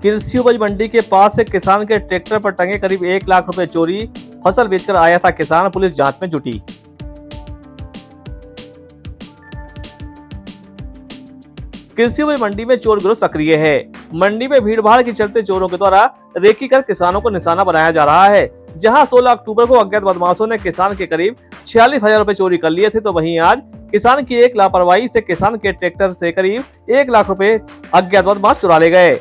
कृषि उपज मंडी के पास से किसान के ट्रैक्टर पर टंगे करीब 1 लाख रुपए चोरी। फसल बेचकर आया था किसान, पुलिस जांच में जुटी। कृषि उपज मंडी में चोर गिरोह सक्रिय है। मंडी में भीड़ भाड़ के चलते चोरों के द्वारा रेकी कर किसानों को निशाना बनाया जा रहा है। जहां 16 अक्टूबर को अज्ञात बदमाशों ने किसान के करीब 46,000 रुपए चोरी कर लिए थे, तो वहीं आज किसान की एक लापरवाही से किसान के ट्रैक्टर से करीब 1 लाख रुपए अज्ञात बदमाश चुरा ले गए।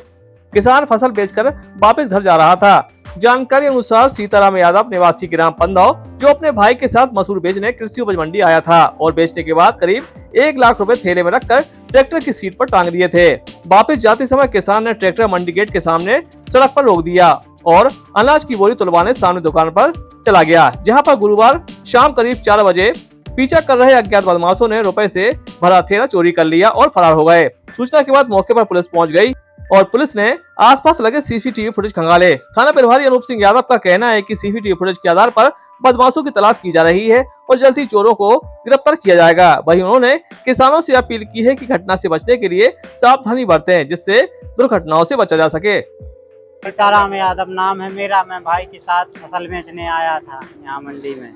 किसान फसल बेचकर वापस घर जा रहा था। जानकारी अनुसार सीताराम यादव निवासी ग्राम पंदौ, जो अपने भाई के साथ मसूर बेचने कृषि उपज मंडी आया था और बेचने के बाद करीब 1 लाख रुपए थैले में रखकर ट्रैक्टर की सीट पर टांग दिए थे। वापस जाते समय किसान ने ट्रैक्टर मंडी गेट के सामने सड़क पर रोक दिया और अनाज की बोरी तुलवाने सामने दुकान पर चला गया, जहां पर गुरुवार शाम करीब 4 बजे पीछा कर रहे अज्ञात बदमाशों ने रुपए से भरा थैला चोरी कर लिया और फरार हो गए। सूचना के बाद मौके पर पुलिस पहुंच गई और पुलिस ने आसपास लगे सीसीटीवी फुटेज खंगाले। थाना प्रभारी अनूप सिंह यादव का कहना है कि सीसीटीवी फुटेज के आधार पर बदमाशों की तलाश की जा रही है और जल्द ही चोरों को गिरफ्तार किया जाएगा। वहीं उन्होंने किसानों से अपील की है कि घटना से बचने के लिए सावधानी बरतें, जिससे दुर्घटनाओं से बचा जा सके। सीताराम यादव नाम है मेरा। मैं भाई के साथ फसल बेचने आया था यहाँ मंडी में।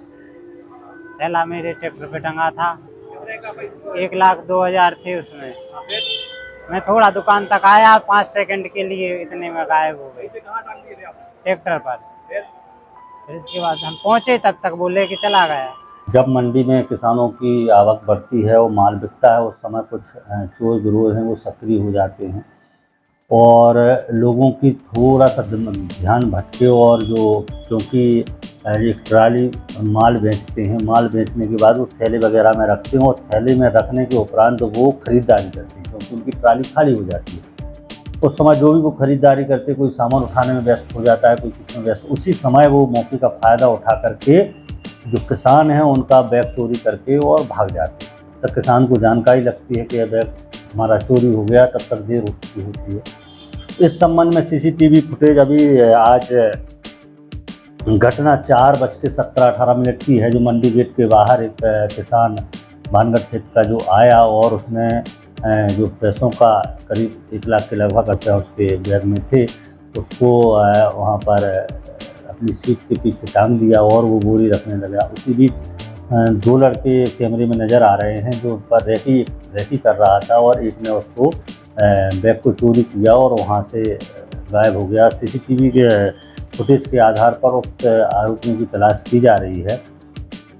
थैला मेरे ट्रैक्टर पे टंगा था। 1,02,000 थे उसमें। मैं थोड़ा दुकान तक आया, 5 सेकंड के लिए, इतने में गायब हो गए ट्रैक्टर पर। फिर इसके बाद हम पहुंचे, तब तक वो लेके चला गया। जब मंडी में किसानों की आवक बढ़ती है और माल बिकता है, उस समय कुछ चोर गिरोह हैं वो सक्रिय हो जाते हैं और लोगों की थोड़ा सा ध्यान भटके और जो क्योंकि एक ट्राली माल बेचते हैं, माल बेचने के बाद वो थैले वगैरह में रखते हैं और थैले में रखने के उपरांत वो खरीदारी करते हैं क्योंकि उनकी ट्राली खाली हो जाती है। उस समय जो भी वो खरीदारी करते, कोई सामान उठाने में व्यस्त हो जाता है, कोई किस में व्यस्त, उसी समय वो मौके का फ़ायदा उठा करके जो किसान हैं उनका बैग चोरी करके और भाग जाते हैं। तब किसान को जानकारी लगती है कि यह बैग हमारा चोरी हो गया, तब तक देर हो चुकी होती है। इस संबंध में सीसीटीवी फुटेज अभी आज घटना 4:17-18 की है, जो मंडी गेट के बाहर एक किसान भानगढ़ क्षेत्र का जो आया और उसने जो पैसों का करीब 1 लाख के लगभग रुपया उसके बैग में थे, उसको वहाँ पर अपनी सीट के पीछे टांग दिया और वो बोरी रखने लगा। उसी बीच 2 लड़के कैमरे में नज़र आ रहे हैं जो उस पर रेकी कर रहा था और एक ने उसको बैग को चोरी किया और वहाँ से गायब हो गया। सीसीटीवी के फुटेज के आधार पर उक्त आरोपियों की तलाश की जा रही है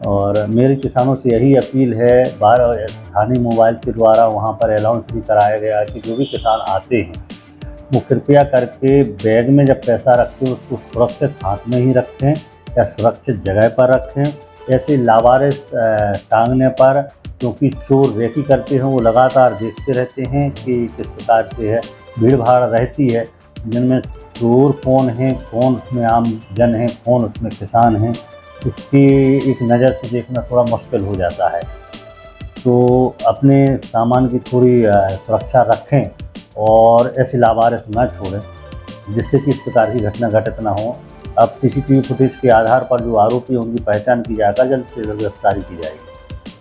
और मेरे किसानों से यही अपील है, स्थानीय मोबाइल के द्वारा वहाँ पर अनाउंस भी कराया गया कि जो भी किसान आते हैं वो कृपया करके बैग में जब पैसा रखते हैं उसको सुरक्षित हाथ में ही रखें या सुरक्षित जगह पर रखें। ऐसे लावारिस टांगने पर, क्योंकि चोर रेकी करते हैं, वो लगातार देखते रहते हैं कि किस प्रकार से है, भीड़ भाड़ रहती है, जिनमें चोर कौन है, कौन उसमें आम जन है, कौन उसमें किसान है, इसकी एक नज़र से देखना थोड़ा मुश्किल हो जाता है। तो अपने सामान की थोड़ी सुरक्षा रखें और ऐसे लावारिस न छोड़ें जिससे कि इस प्रकार की घटना घटित ना हो। अब सीसीटीवी फुटेज के आधार पर जो आरोपी हैं उनकी पहचान की जाएगा, जल्द से जल्द गिरफ्तारी की जाएगी।